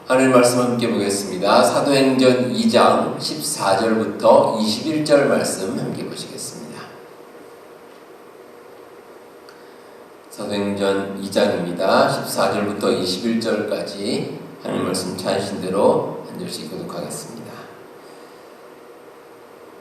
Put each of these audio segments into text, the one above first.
하나님 말씀 함께 보겠습니다. 사도행전 2장 14절부터 21절 말씀 함께 보시겠습니다. 사도행전 2장입니다. 14절부터 21절까지 하나님 말씀 찾으신 대로 한 절씩 교독하겠습니다.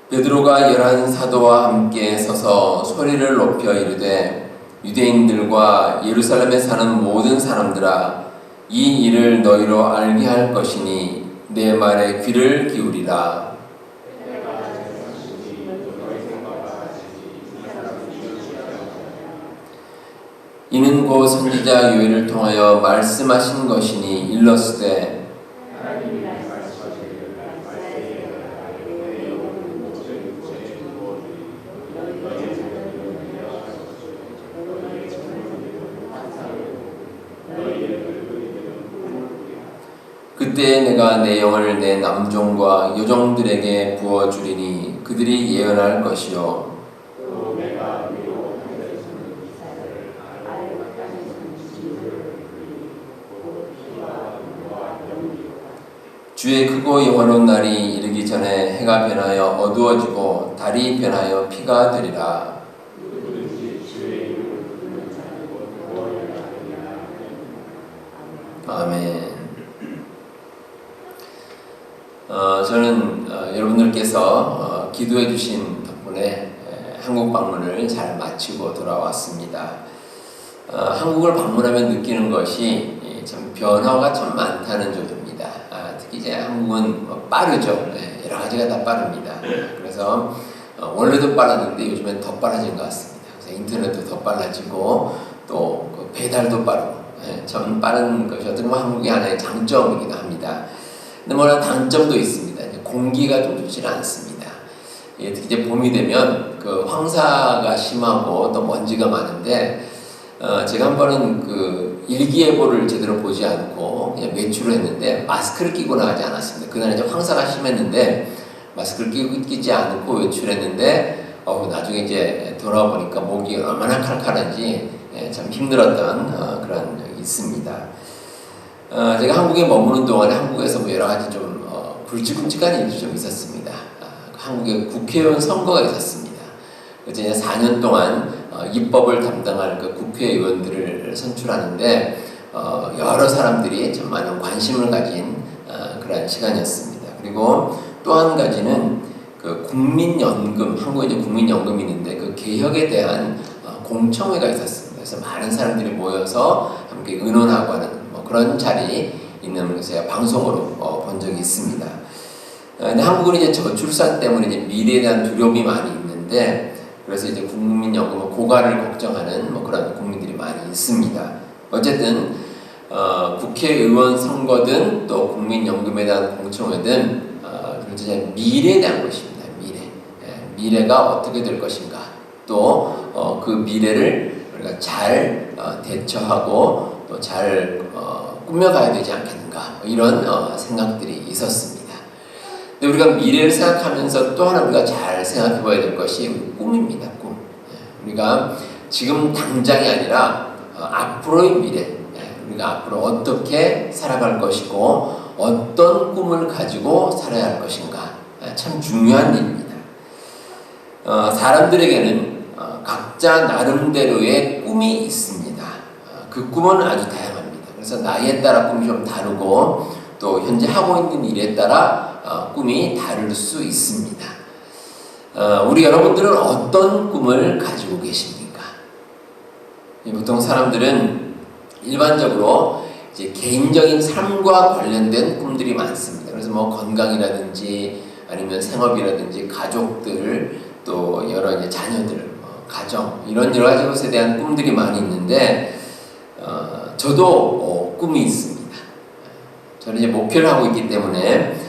베드로가 11 사도와 함께 서서 소리를 높여 이르되 유대인들과 예루살렘에 사는 모든 사람들아, 이 일을 너희로 알게 할 것이니 내 말에 귀를 기울이라. 이는 곧 선지자 요엘을 통하여 말씀하신 것이니 일렀으되 그때 내가 내 영을 내 남종과 여종들에게 부어주리니 그들이 예언할 것이요 주의 크고 영원한 날이 이르기 전에 해가 변하여 어두워지고 달이 변하여 피가 되리라. 아멘. 저는 여러분들께서 기도해 주신 덕분에 한국 방문을 잘 마치고 돌아왔습니다. 한국을 방문하면 느끼는 것이 참 변화가 참 많다는 점입니다. 특히 이제 한국은 빠르죠. 여러 가지가 다 빠릅니다. 그래서 원래도 빨랐는데 요즘엔 더 빨라진 것 같습니다. 그래서 인터넷도 더 빨라지고 또 그 배달도 빠르고 참 빠른 것이 어떻게 보면 한국의 하나의 장점이기도 합니다. 근데 뭐나 단점도 있습니다. 이제 공기가 좀 좋지 않습니다. 특히 이제 봄이 되면 그 황사가 심하고 또 먼지가 많은데 제가 한 번은 그 일기예보를 제대로 보지 않고 그냥 외출을 했는데 마스크를 끼고 나가지 않았습니다. 그날 이제 황사가 심했는데 마스크를 끼지 않고 외출했는데 나중에 이제 돌아와 보니까 목이 얼마나 칼칼한지 참 힘들었던 그런 적이 있습니다. 제가 한국에 머무는 동안에 한국에서 뭐 여러 가지 좀 굵직굵직한 일이 좀 있었습니다. 한국에 국회의원 선거가 있었습니다. 그래서 이제 4년 동안 입법을 담당할 그 국회의원들을 선출하는데 여러 사람들이 참 많은 관심을 가진 그런 시간이었습니다. 그리고 또 한 가지는 그 국민연금, 한국에 이제 국민연금이 있는데 그 개혁에 대한 공청회가 있었습니다. 그래서 많은 사람들이 모여서 함께 의논하고 하는 그런 자리 있는 것에 방송으로 본 적이 있습니다. 근데 한국은 이제 저출산 때문에 이제 미래에 대한 두려움이 많이 있는데 그래서 이제 국민연금 고갈을 걱정하는 그런 국민들이 많이 있습니다. 어쨌든 국회의원 선거든 또 국민연금에 대한 공청회든 이제 미래에 대한 것입니다. 미래가 어떻게 될 것인가 또 그 미래를 우리가 잘 대처하고 또 잘 꾸며가야 되지 않겠는가 이런 생각들이 있었습니다. 근데 우리가 미래를 생각하면서 또 하나 우리가 잘 생각해 봐야 될 것이 꿈입니다. 꿈. 우리가 지금 당장이 아니라 앞으로의 미래, 우리가 앞으로 어떻게 살아갈 것이고 어떤 꿈을 가지고 살아야 할 것인가 참 중요한 일입니다. 사람들에게는 각자 나름대로의 꿈이 있습니다. 그 꿈은 아주 다양합니다. 그래서 나이에 따라 꿈이 좀 다르고 또 현재 하고 있는 일에 따라 꿈이 다를 수 있습니다. 우리 여러분들은 어떤 꿈을 가지고 계십니까? 보통 사람들은 일반적으로 이제 개인적인 삶과 관련된 꿈들이 많습니다. 그래서 건강이라든지 아니면 생업이라든지 가족들 또 여러 이제 자녀들, 가정 이런 여러 가지 것에 대한 꿈들이 많이 있는데 저도 꿈이 있습니다. 저는 이제 목표를 하고 있기 때문에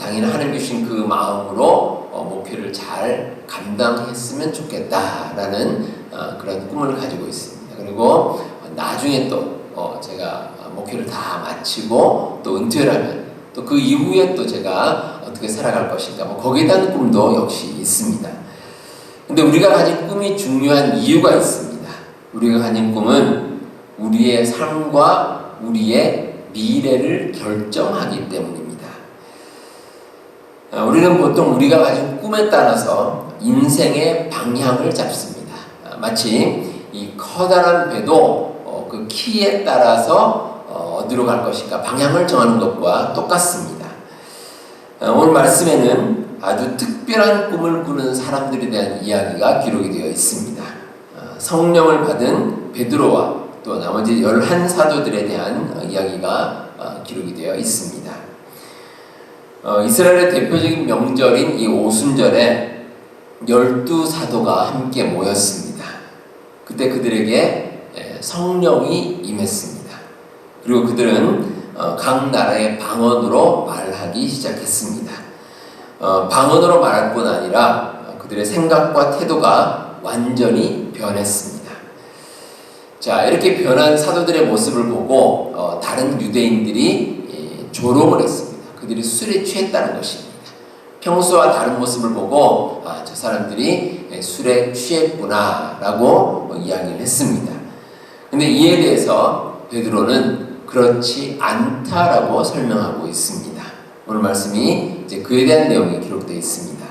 당연히 하나님 주신 그 마음으로 목표를 잘 감당했으면 좋겠다라는 그런 꿈을 가지고 있습니다. 그리고 나중에 또 제가 목표를 다 마치고 또 은퇴를 하면 또 그 이후에 또 제가 어떻게 살아갈 것인가 거기에 대한 꿈도 역시 있습니다. 근데 우리가 가진 꿈이 중요한 이유가 있습니다. 우리가 가진 꿈은 우리의 삶과 우리의 미래를 결정하기 때문입니다. 우리는 보통 우리가 가진 꿈에 따라서 인생의 방향을 잡습니다. 마치 이 커다란 배도 그 키에 따라서 어디로 갈 것인가 방향을 정하는 것과 똑같습니다. 오늘 말씀에는 아주 특별한 꿈을 꾸는 사람들에 대한 이야기가 기록이 되어 있습니다. 성령을 받은 베드로와 또 나머지 11사도들에 대한 이야기가 기록이 되어 있습니다. 이스라엘의 대표적인 명절인 이 오순절에 12사도가 함께 모였습니다. 그때 그들에게 성령이 임했습니다. 그리고 그들은 각 나라의 방언으로 말하기 시작했습니다. 방언으로 말할 뿐 아니라 그들의 생각과 태도가 완전히 변했습니다. 자, 이렇게 변한 사도들의 모습을 보고 다른 유대인들이 조롱을 했습니다. 그들이 술에 취했다는 것입니다. 평소와 다른 모습을 보고 저 사람들이 술에 취했구나 라고 이야기를 했습니다. 근데 이에 대해서 베드로는 그렇지 않다라고 설명하고 있습니다. 오늘 말씀이 이제 그에 대한 내용이 기록되어 있습니다.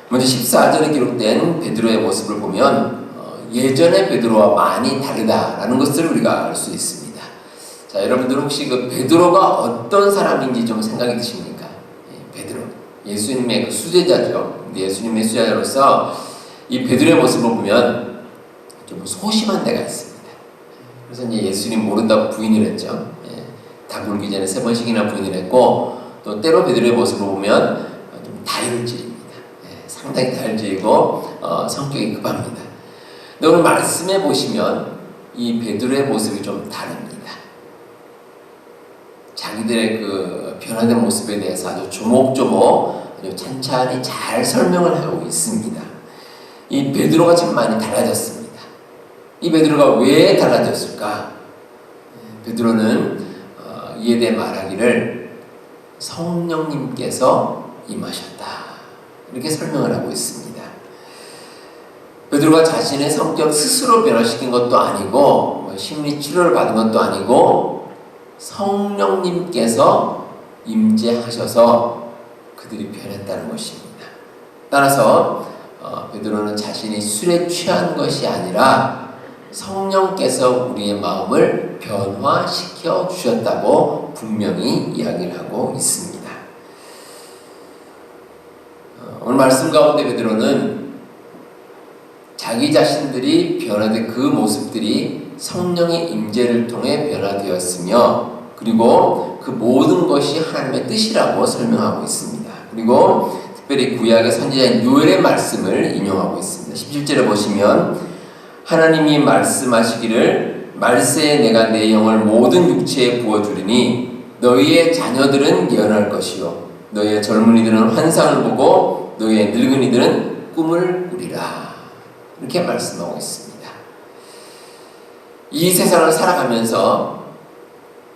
먼저 14절에 기록된 베드로의 모습을 보면 예전의 베드로와 많이 다르다라는 것을 우리가 알 수 있습니다. 자, 여러분들 혹시 그 베드로가 어떤 사람인지 좀 생각이 드십니까? 베드로, 예수님의 그 수제자죠. 근데 예수님의 수제자로서 이 베드로의 모습을 보면 좀 소심한 데가 있습니다. 그래서 이제 예수님 모른다고 부인을 했죠. 다 굴기 전에 3번씩이나 부인을 했고, 또 때로 베드로의 모습을 보면 좀 다혈질입니다. 상당히 다혈질이고 성격이 급합니다. 근데 오늘 말씀해 보시면 이 베드로의 모습이 좀 다릅니다. 자기들의 그 변화된 모습에 대해서 아주 조목조목 아주 찬찬히 잘 설명을 하고 있습니다. 이 베드로가 참 많이 달라졌습니다. 이 베드로가 왜 달라졌을까? 베드로는 이에 대해 말하기를 성령님께서 임하셨다 이렇게 설명을 하고 있습니다. 베드로가 자신의 성격 스스로 변화시킨 것도 아니고 심리 치료를 받은 것도 아니고 성령님께서 임재하셔서 그들이 변했다는 것입니다. 따라서 베드로는 자신이 술에 취한 것이 아니라 성령께서 우리의 마음을 변화시켜 주셨다고 분명히 이야기를 하고 있습니다. 오늘 말씀 가운데 베드로는 자기 자신들이 변화된 그 모습들이 성령의 임재를 통해 변화되었으며 그리고 그 모든 것이 하나님의 뜻이라고 설명하고 있습니다. 그리고 특별히 구약의 선지자인 요엘의 말씀을 인용하고 있습니다. 17절에 보시면 하나님이 말씀하시기를 말세에 내가 내 영을 모든 육체에 부어주리니 너희의 자녀들은 예언할 것이요 너희의 젊은이들은 환상을 보고 너희의 늙은이들은 꿈을 꾸리라 이렇게 말씀하고 있습니다. 이 세상을 살아가면서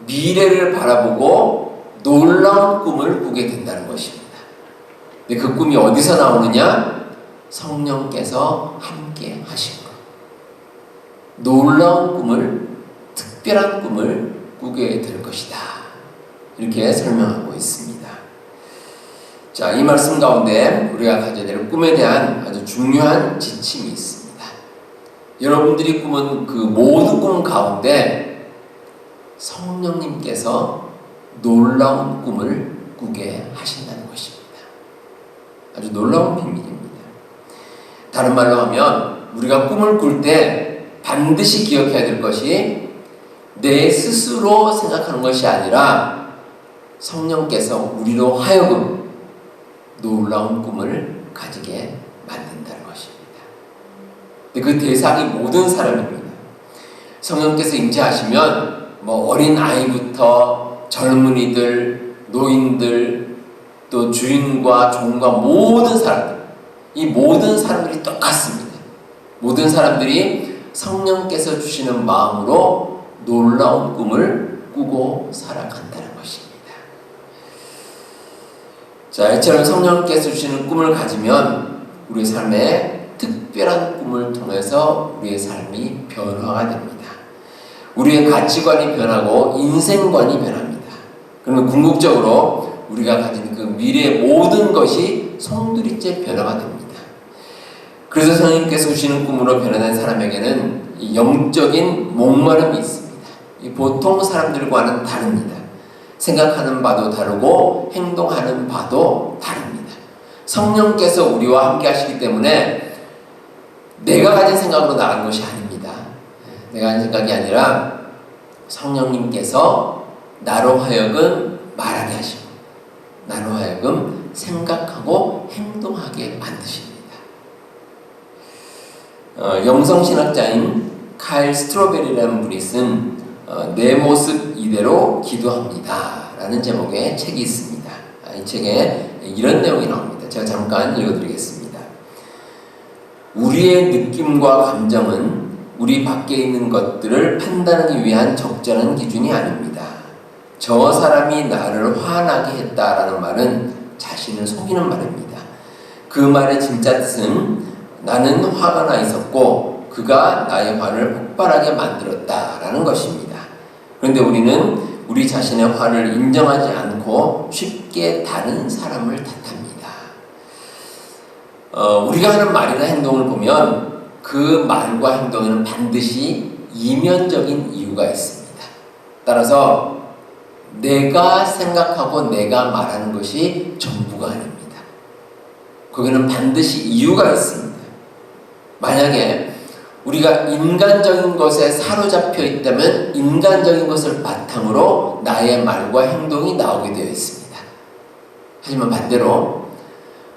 미래를 바라보고 놀라운 꿈을 꾸게 된다는 것입니다. 근데 그 꿈이 어디서 나오느냐? 성령께서 함께 하신 것. 놀라운 꿈을, 특별한 꿈을 꾸게 될 것이다. 이렇게 설명하고 있습니다. 자, 이 말씀 가운데 우리가 가져야 될 꿈에 대한 아주 중요한 지침이 있습니다. 여러분들이 꾸은 그 모든 꿈 가운데 성령님께서 놀라운 꿈을 꾸게 하신다는 것입니다. 아주 놀라운 비밀입니다. 다른 말로 하면 우리가 꿈을 꿀 때 반드시 기억해야 될 것이 내 스스로 생각하는 것이 아니라 성령께서 우리로 하여금 놀라운 꿈을 가지게 만든다는 것입니다. 그 대상이 모든 사람입니다. 성령께서 임재하시면 어린 아이부터 젊은이들, 노인들, 또 주인과 종과 모든 사람들, 이 모든 사람들이 똑같습니다. 모든 사람들이 성령께서 주시는 마음으로 놀라운 꿈을 꾸고 살아간다는 것입니다. 자, 이처럼 성령께서 주시는 꿈을 가지면 우리의 삶에 특별한 꿈을 통해서 우리의 삶이 변화가 됩니다. 우리의 가치관이 변하고 인생관이 변합니다. 그러면 궁극적으로 우리가 가진 그 미래의 모든 것이 송두리째 변화가 됩니다. 그래서 성령님께서 주시는 꿈으로 변화된 사람에게는 이 영적인 목마름이 있습니다. 이 보통 사람들과는 다릅니다. 생각하는 바도 다르고 행동하는 바도 다릅니다. 성령께서 우리와 함께 하시기 때문에 내가 가진 생각으로 나가는 것이 아닙니다. 내가 가진 생각이 아니라 성령님께서 나로 하여금 말하게 하시고 나로 하여금 생각하고 행동하게 만드십니다. 영성신학자인 카일 스트로베리라는 분이 쓴 내 모습 이대로 기도합니다 라는 제목의 책이 있습니다. 이 책에 이런 내용이 나옵니다. 제가 잠깐 읽어드리겠습니다. 우리의 느낌과 감정은 우리 밖에 있는 것들을 판단하기 위한 적절한 기준이 아닙니다. 저 사람이 나를 화나게 했다라는 말은 자신을 속이는 말입니다. 그 말의 진짜 뜻은 나는 화가 나 있었고 그가 나의 화를 폭발하게 만들었다라는 것입니다. 그런데 우리는 우리 자신의 화를 인정하지 않고 쉽게 다른 사람을 탓합니다. 우리가 하는 말이나 행동을 보면 그 말과 행동에는 반드시 이면적인 이유가 있습니다. 따라서 내가 생각하고 내가 말하는 것이 전부가 아닙니다. 거기는 반드시 이유가 있습니다. 만약에 우리가 인간적인 것에 사로잡혀 있다면 인간적인 것을 바탕으로 나의 말과 행동이 나오게 되어 있습니다. 하지만 반대로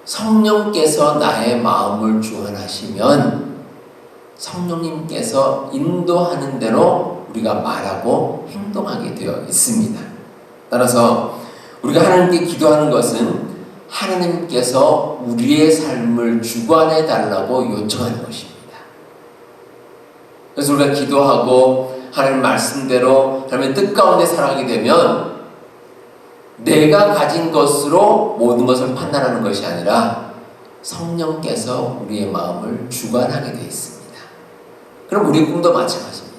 성령께서 나의 마음을 주관하시면 성령님께서 인도하는 대로 우리가 말하고 행동하게 되어 있습니다. 따라서 우리가 하나님께 기도하는 것은 하나님께서 우리의 삶을 주관해 달라고 요청하는 것입니다. 그래서 우리가 기도하고 하나님 말씀대로 하나님의 뜻 가운데 살아가게 되면 내가 가진 것으로 모든 것을 판단하는 것이 아니라 성령께서 우리의 마음을 주관하게 되어 있습니다. 그럼 우리의 꿈도 마찬가지입니다.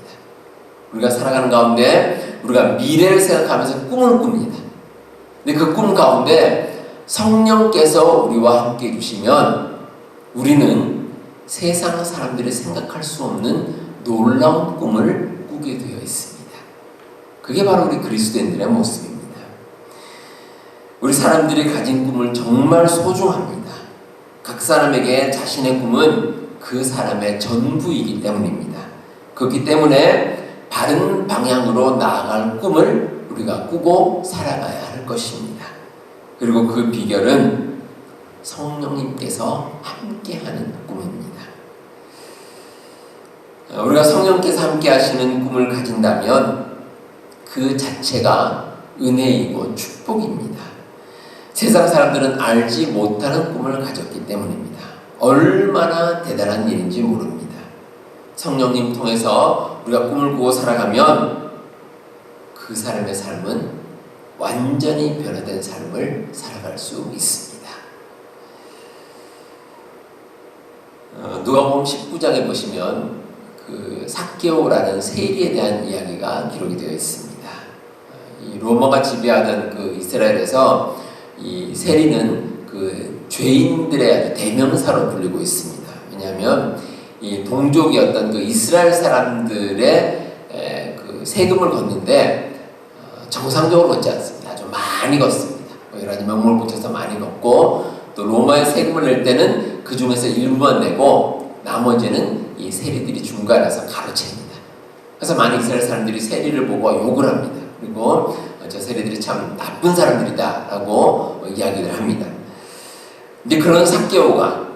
우리가 살아가는 가운데 우리가 미래를 생각하면서 꿈을 꿉니다. 근데 그 꿈 가운데 성령께서 우리와 함께 해주시면 우리는 세상 사람들이 생각할 수 없는 놀라운 꿈을 꾸게 되어 있습니다. 그게 바로 우리 그리스도인들의 모습입니다. 우리 사람들이 가진 꿈을 정말 소중합니다. 각 사람에게 자신의 꿈은 그 사람의 전부이기 때문입니다. 그렇기 때문에 바른 방향으로 나아갈 꿈을 우리가 꾸고 살아가야 할 것입니다. 그리고 그 비결은 성령님께서 함께하는 꿈입니다. 우리가 성령께서 함께 하시는 꿈을 가진다면 그 자체가 은혜이고 축복입니다. 세상 사람들은 알지 못하는 꿈을 가졌기 때문입니다. 얼마나 대단한 일인지 모릅니다. 성령님 통해서 우리가 꿈을 꾸고 살아가면 그 사람의 삶은 완전히 변화된 삶을 살아갈 수 있습니다. 누가복음 19장에 보시면 그 삭개오라는 세리에 대한 이야기가 기록이 되어 있습니다. 이 로마가 지배하던 그 이스라엘에서 이 세리는 그 죄인들의 아주 대명사로 불리고 있습니다. 왜냐하면 이 동족이었던 그 이스라엘 사람들의 그 세금을 걷는데 정상적으로 걷지 않습니다. 아주 많이 걷습니다. 여러 가지 명목을 붙여서 많이 걷고 또 로마에 세금을 낼 때는 그 중에서 일부만 내고 나머지는 이 세리들이 중간에서 가로챕니다. 그래서 많은 이스라엘 사람들이 세리를 보고 욕을 합니다. 그리고 저 세리들이 참 나쁜 사람들이다 라고 이야기를 합니다. 근데 그런 삭개오가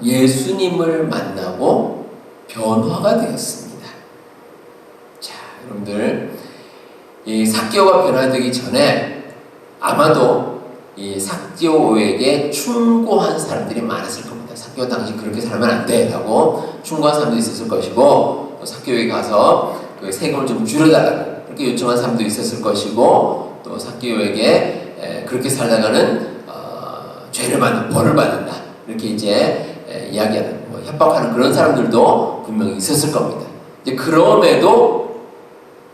예수님을 만나고 변화가 되었습니다. 자, 여러분들 이 삭개오가 변화되기 전에 아마도 이 삭개오에게 충고한 사람들이 많았을 겁니다. 삭개오 당시 그렇게 살면 안 돼 라고 충고한 사람도 있었을 것이고 또 삭개오에 가서 그 세금을 좀 줄여달라고 그렇게 요청한 사람도 있었을 것이고 또 삭개오에게 그렇게 살다가는 죄를 받는 벌을 받는다 이렇게 이제 이야기하는 협박하는 그런 사람들도 분명히 있었을 겁니다. 이제 그럼에도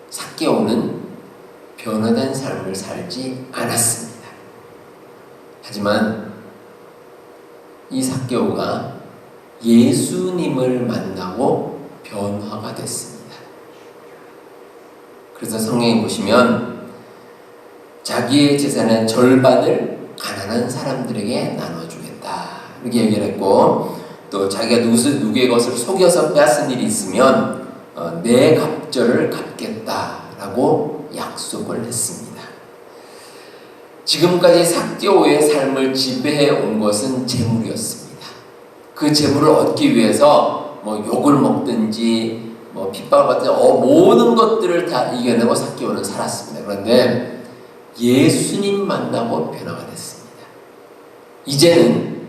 삭개오는 변화된 삶을 살지 않았습니다. 하지만 이 삭개오가 예수님을 만나고 변화가 됐습니다. 그래서 성경에 보시면 자기의 재산의 절반을 가난한 사람들에게 나눠주겠다 이렇게 얘기를 했고, 또 자기가 누구의 것을 속여서 빼앗은 일이 있으면 내 갑절을 갚겠다라고 약속을 했습니다. 지금까지 삭개오의 삶을 지배해 온 것은 재물이었습니다. 그 재물을 얻기 위해서 욕을 먹든지 핍박을 받든지 모든 것들을 다 이겨내고 삭개오는 살았습니다. 그런데 예수님 만나고 변화가 됐습니다. 이제는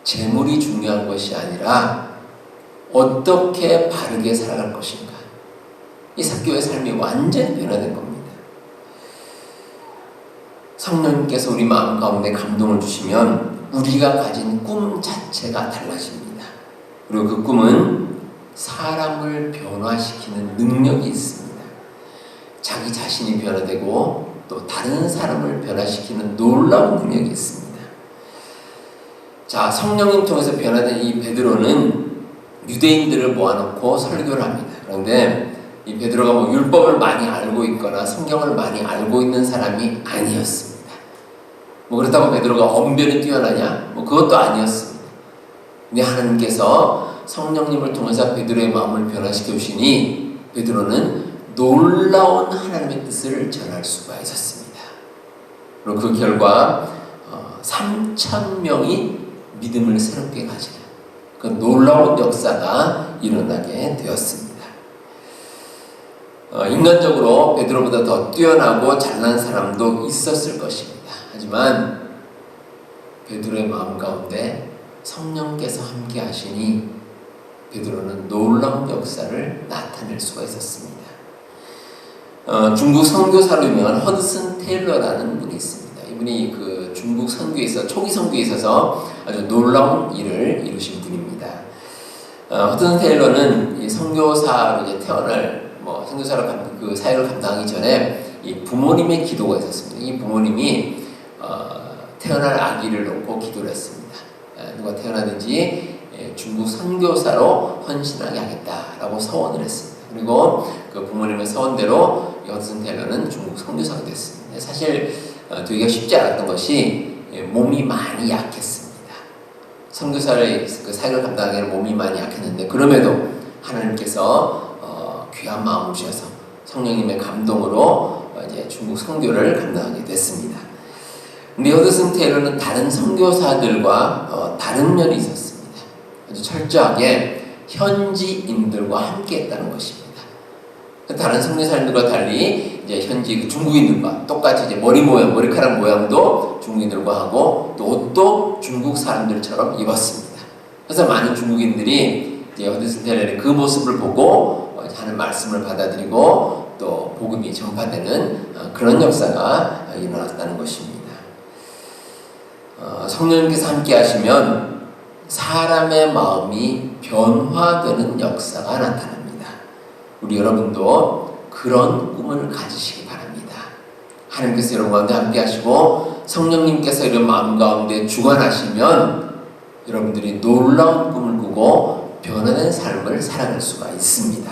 재물이 중요한 것이 아니라 어떻게 바르게 살아갈 것인가. 이 삭개오의 삶이 완전히 변화된 겁니다. 성령님께서 우리 마음 가운데 감동을 주시면 우리가 가진 꿈 자체가 달라집니다. 그리고 그 꿈은 사람을 변화시키는 능력이 있습니다. 자기 자신이 변화되고 또 다른 사람을 변화시키는 놀라운 능력이 있습니다. 자, 성령님 통해서 변화된 이 베드로는 유대인들을 모아놓고 설교를 합니다. 그런데 이 베드로가 율법을 많이 알고 있거나 성경을 많이 알고 있는 사람이 아니었습니다. 그렇다고 베드로가 언변이 뛰어나냐? 그것도 아니었습니다. 근데 하나님께서 성령님을 통해서 베드로의 마음을 변화시켜 주시니 베드로는 놀라운 하나님의 뜻을 전할 수가 있었습니다. 그리고 그 결과 3,000명이 믿음을 새롭게 가지는 그 놀라운 역사가 일어나게 되었습니다. 인간적으로 베드로보다 더 뛰어나고 잘난 사람도 있었을 것입니다. 하지만 베드로의 마음 가운데 성령께서 함께 하시니 베드로는 놀라운 역사를 나타낼 수가 있었습니다. 중국 선교사로 유명한 허드슨 테일러라는 분이 있습니다. 이분이 그 중국 선교에서 초기 선교에 있어서 아주 놀라운 일을 이루신 분입니다. 허드슨 테일러는 이 선교사로 이제 태어날 선교사로 그 사역을 감당하기 전에 이 부모님의 기도가 있었습니다. 이 부모님이 태어날 아기를 놓고 기도를 했습니다. 누가 태어나든지 중국 선교사로 헌신하게 하겠다라고 서원을 했습니다. 그리고 그 부모님의 서원대로 허드슨 테일러는 중국 선교사가 됐습니다. 사실 되기가 쉽지 않았던 것이 몸이 많이 약했습니다. 선교사를 그 사역을 감당하기에는 몸이 많이 약했는데 그럼에도 하나님께서 귀한 마음을 주셔서 성령님의 감동으로 이제 중국 선교를 감당하게 됐습니다. 근데 허드슨 테일러는 다른 선교사들과 다른 면이 있었습니다. 아주 철저하게 현지인들과 함께 했다는 것입니다. 다른 선교사님들과 달리 이제 현지 중국인들과 똑같이 이제 머리카락 모양도 중국인들과 하고 또 옷도 중국 사람들처럼 입었습니다. 그래서 많은 중국인들이 이제 허드슨 테일러의 그 모습을 보고 하는 말씀을 받아들이고 또 복음이 전파되는 그런 역사가 일어났다는 것입니다. 성령님께서 함께 하시면 사람의 마음이 변화되는 역사가 나타납니다. 우리 여러분도 그런 꿈을 가지시기 바랍니다. 하나님께서 여러분 가운데 함께 하시고 성령님께서 이런 마음 가운데 주관하시면 여러분들이 놀라운 꿈을 꾸고 변화된 삶을 살아갈 수가 있습니다.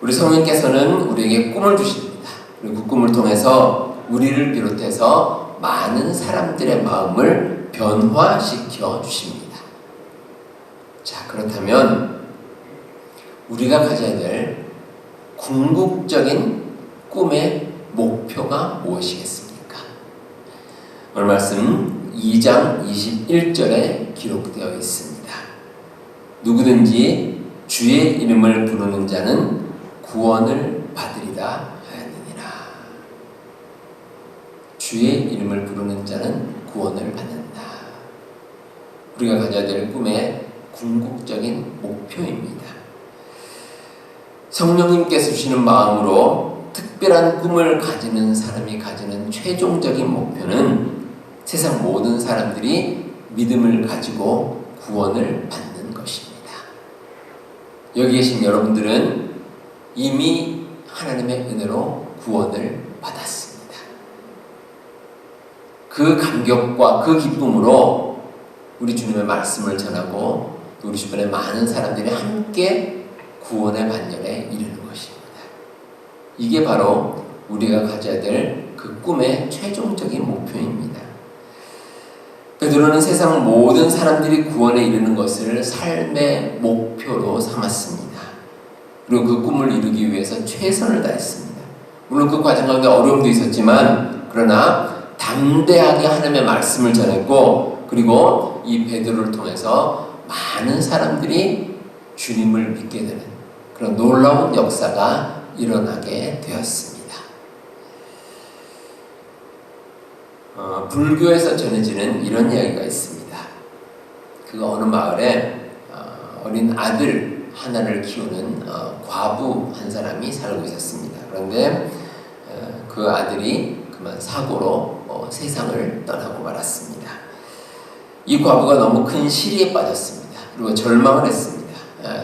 우리 성령께서는 우리에게 꿈을 주십니다. 그리고 그 꿈을 통해서 우리를 비롯해서 많은 사람들의 마음을 변화시켜 주십니다. 자, 그렇다면 우리가 가져야 될 궁극적인 꿈의 목표가 무엇이겠습니까? 오늘 말씀 2장 21절에 기록되어 있습니다. 누구든지 주의 이름을 부르는 자는 구원을 받으리라 하였느니라. 주의 이름을 부르는 자는 구원을 받는다. 우리가 가져야 될 꿈의 궁극적인 목표입니다. 성령님께서 주시는 마음으로 특별한 꿈을 가지는 사람이 가지는 최종적인 목표는 세상 모든 사람들이 믿음을 가지고 구원을 받는 것입니다. 여기 계신 여러분들은 이미 하나님의 은혜로 구원을 받았습니다. 그 감격과 그 기쁨으로 우리 주님의 말씀을 전하고 우리 주변에 많은 사람들이 함께 구원의 반열에 이르는 것입니다. 이게 바로 우리가 가져야 될 그 꿈의 최종적인 목표입니다. 베드로는 세상 모든 사람들이 구원에 이르는 것을 삶의 목표로 삼았습니다. 그리고 그 꿈을 이루기 위해서 최선을 다했습니다. 물론 그 과정 가운데 어려움도 있었지만 그러나 담대하게 하나님의 말씀을 전했고 그리고 이 베드로를 통해서 많은 사람들이 주님을 믿게 되는 그런 놀라운 역사가 일어나게 되었습니다. 불교에서 전해지는 이런 이야기가 있습니다. 그 어느 마을에 어린 아들 하나를 키우는 과부 한 사람이 살고 있었습니다. 그런데 그 아들이 그만 사고로 세상을 떠나고 말았습니다. 이 과부가 너무 큰 시리에 빠졌습니다. 그리고 절망을 했습니다.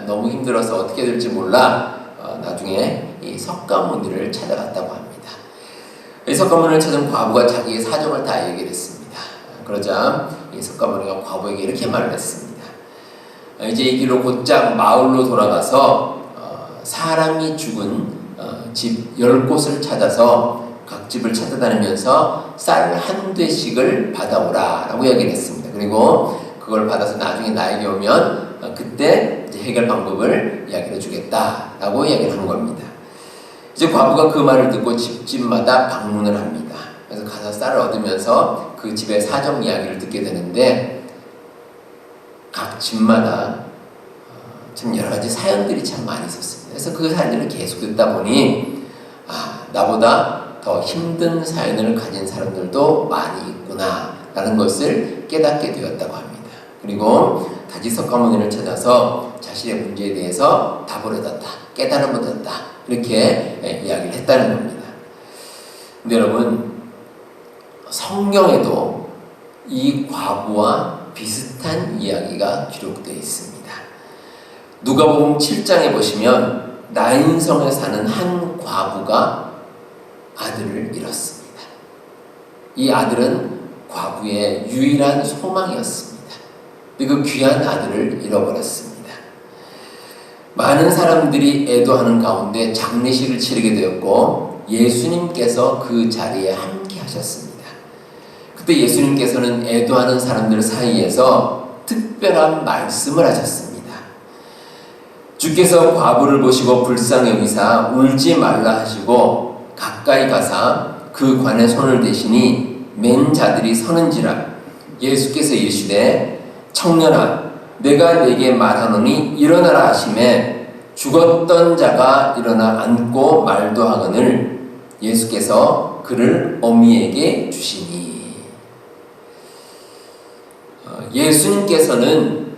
너무 힘들어서 어떻게 될지 몰라 나중에 이 석가모니를 찾아갔다고 합니다. 이 석가모니를 찾은 과부가 자기의 사정을 다 얘기를 했습니다. 그러자 이 석가모니가 과부에게 이렇게 말을 했습니다. 이제 이 길로 곧장 마을로 돌아가서 사람이 죽은 집 10곳을 찾아서 각 집을 찾아다니면서 쌀 한 되씩을 받아오라 라고 이야기를 했습니다. 그리고 그걸 받아서 나중에 나에게 오면 그때 이제 해결 방법을 이야기해 주겠다 라고 이야기를 하는 겁니다. 이제 과부가 그 말을 듣고 집집마다 방문을 합니다. 그래서 가서 쌀을 얻으면서 그 집의 사정 이야기를 듣게 되는데 각 집마다 참 여러 가지 사연들이 참 많이 있었습니다. 그래서 그 사연들을 계속 듣다 보니 나보다 더 힘든 사연을 가진 사람들도 많이 있구나 라는 것을 깨닫게 되었다고 합니다. 그리고 다시 석가모니를 찾아서 자신의 문제에 대해서 답을 얻었다, 깨달음을 얻었다 이렇게 이야기를 했다는 겁니다. 근데 여러분 성경에도 이 과부와 비슷한 이야기가 기록되어 있습니다. 누가복음 7장에 보시면 나인성에 사는 한 과부가 아들을 잃었습니다. 이 아들은 과부의 유일한 소망이었습니다. 그 귀한 아들을 잃어버렸습니다. 많은 사람들이 애도하는 가운데 장례식을 치르게 되었고 예수님께서 그 자리에 함께 하셨습니다. 그때 예수님께서는 애도하는 사람들 사이에서 특별한 말씀을 하셨습니다. 주께서 과부를 보시고 불쌍히 여기사 울지 말라 하시고 가까이 가사 그 관에 손을 대시니 맨 자들이 서는지라. 예수께서 이르시되 청년아 내가 네게 말하노니 일어나라 하시매 죽었던 자가 일어나 앉고 말도 하거늘 예수께서 그를 어미에게 주시니. 예수님께서는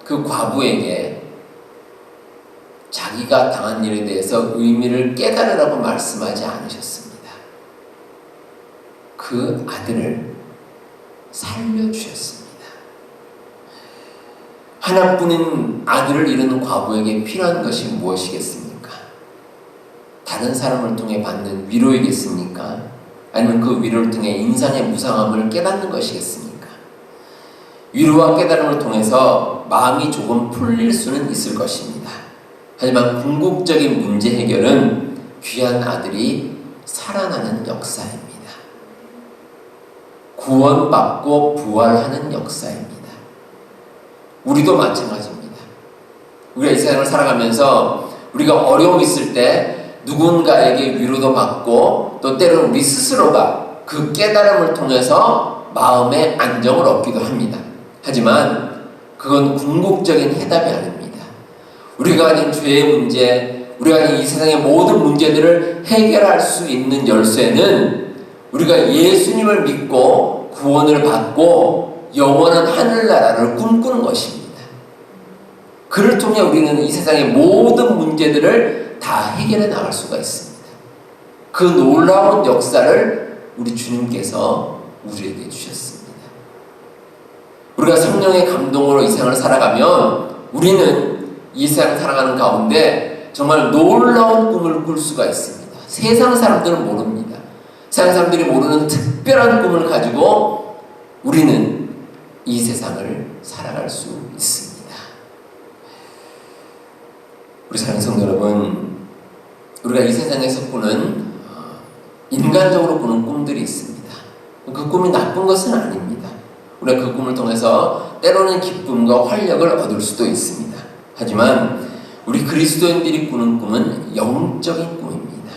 그 과부에게 자기가 당한 일에 대해서 의미를 깨달으라고 말씀하지 않으셨습니다. 그 아들을 살려주셨습니다. 하나뿐인 아들을 잃은 과부에게 필요한 것이 무엇이겠습니까? 다른 사람을 통해 받는 위로이겠습니까? 아니면 그 위로를 통해 인상의 무상함을 깨닫는 것이겠습니까? 위로와 깨달음을 통해서 마음이 조금 풀릴 수는 있을 것입니다. 하지만 궁극적인 문제 해결은 귀한 아들이 살아나는 역사입니다. 구원받고 부활하는 역사입니다. 우리도 마찬가지입니다. 우리가 이 세상을 살아가면서 우리가 어려움이 있을 때 누군가에게 위로도 받고 또 때로는 우리 스스로가 그 깨달음을 통해서 마음의 안정을 얻기도 합니다. 하지만 그건 궁극적인 해답이 아닙니다. 우리가 가진 죄의 문제, 우리가 가진 이 세상의 모든 문제들을 해결할 수 있는 열쇠는 우리가 예수님을 믿고 구원을 받고 영원한 하늘나라를 꿈꾸는 것입니다. 그를 통해 우리는 이 세상의 모든 문제들을 다 해결해 나갈 수가 있습니다. 그 놀라운 역사를 우리 주님께서 우리에게 주셨습니다. 우리가 성령의 감동으로 이 세상을 살아가면 우리는 이 세상을 살아가는 가운데 정말 놀라운 꿈을 꿀 수가 있습니다. 세상 사람들은 모릅니다. 세상 사람들이 모르는 특별한 꿈을 가지고 우리는 이 세상을 살아갈 수 있습니다. 우리 사랑하는 성도 여러분, 우리가 이 세상에서 꾸는 인간적으로 꾸는 꿈들이 있습니다. 그 꿈이 나쁜 것은 아닙니다. 우리가 그 꿈을 통해서 때로는 기쁨과 활력을 얻을 수도 있습니다. 하지만 우리 그리스도인들이 꾸는 꿈은 영적인 꿈입니다.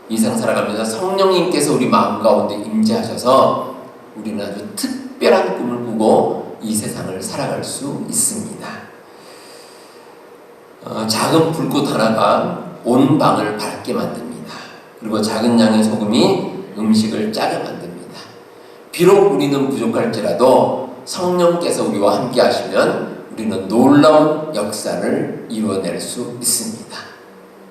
이 세상 살아가면서 성령님께서 우리 마음 가운데 임재하셔서 우리는 아주 특별한 꿈을 꾸고 이 세상을 살아갈 수 있습니다. 작은 불꽃 하나가 온 방을 밝게 만듭니다. 그리고 작은 양의 소금이 음식을 짜게 만듭니다. 비록 우리는 부족할지라도 성령께서 우리와 함께 하시면 우리는 놀라운 역사를 이루어낼 수 있습니다.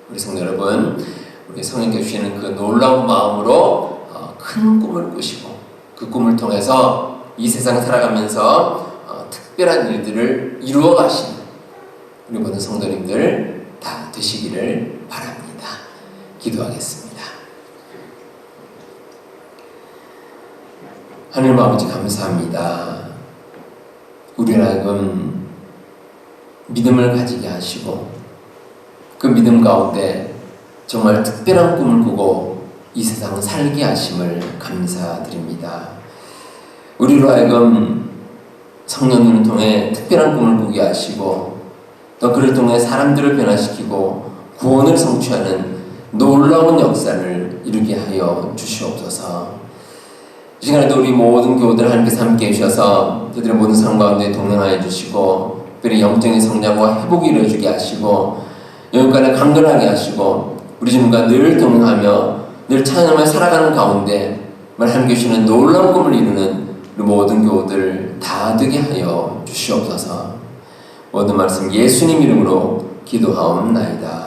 우리 성도 여러분, 우리 성령께서 주시는 그 놀라운 마음으로 큰 꿈을 꾸시고 그 꿈을 통해서 이 세상 살아가면서 특별한 일들을 이루어 가시는 우리 모든 성도님들 다 되시기를 바랍니다. 기도하겠습니다. 하나님 아버지 감사합니다. 우리를 하여금 믿음을 가지게 하시고 그 믿음 가운데 정말 특별한 꿈을 꾸고 이 세상을 살게 하심을 감사드립니다. 우리로 하여금 성령님을 통해 특별한 꿈을 꾸게 하시고 또 그를 통해 사람들을 변화시키고 구원을 성취하는 놀라운 역사를 이루게 하여 주시옵소서. 이 시간에도 우리 모든 교우들 하나님께서 함께 해주셔서 그들의 모든 삶 가운데 동행하여 주시고 특별히 영적인 성장과 회복이 이루어지게 하시고 영육간에 강건하게 하시고 우리 주님과 늘 동행하며 늘 찬양하며 살아가는 가운데 하나님께 주시는 놀라운 꿈을 이루는 우리 모든 교우들 다 되게 하여 주시옵소서. 모든 말씀 예수님 이름으로 기도하옵나이다.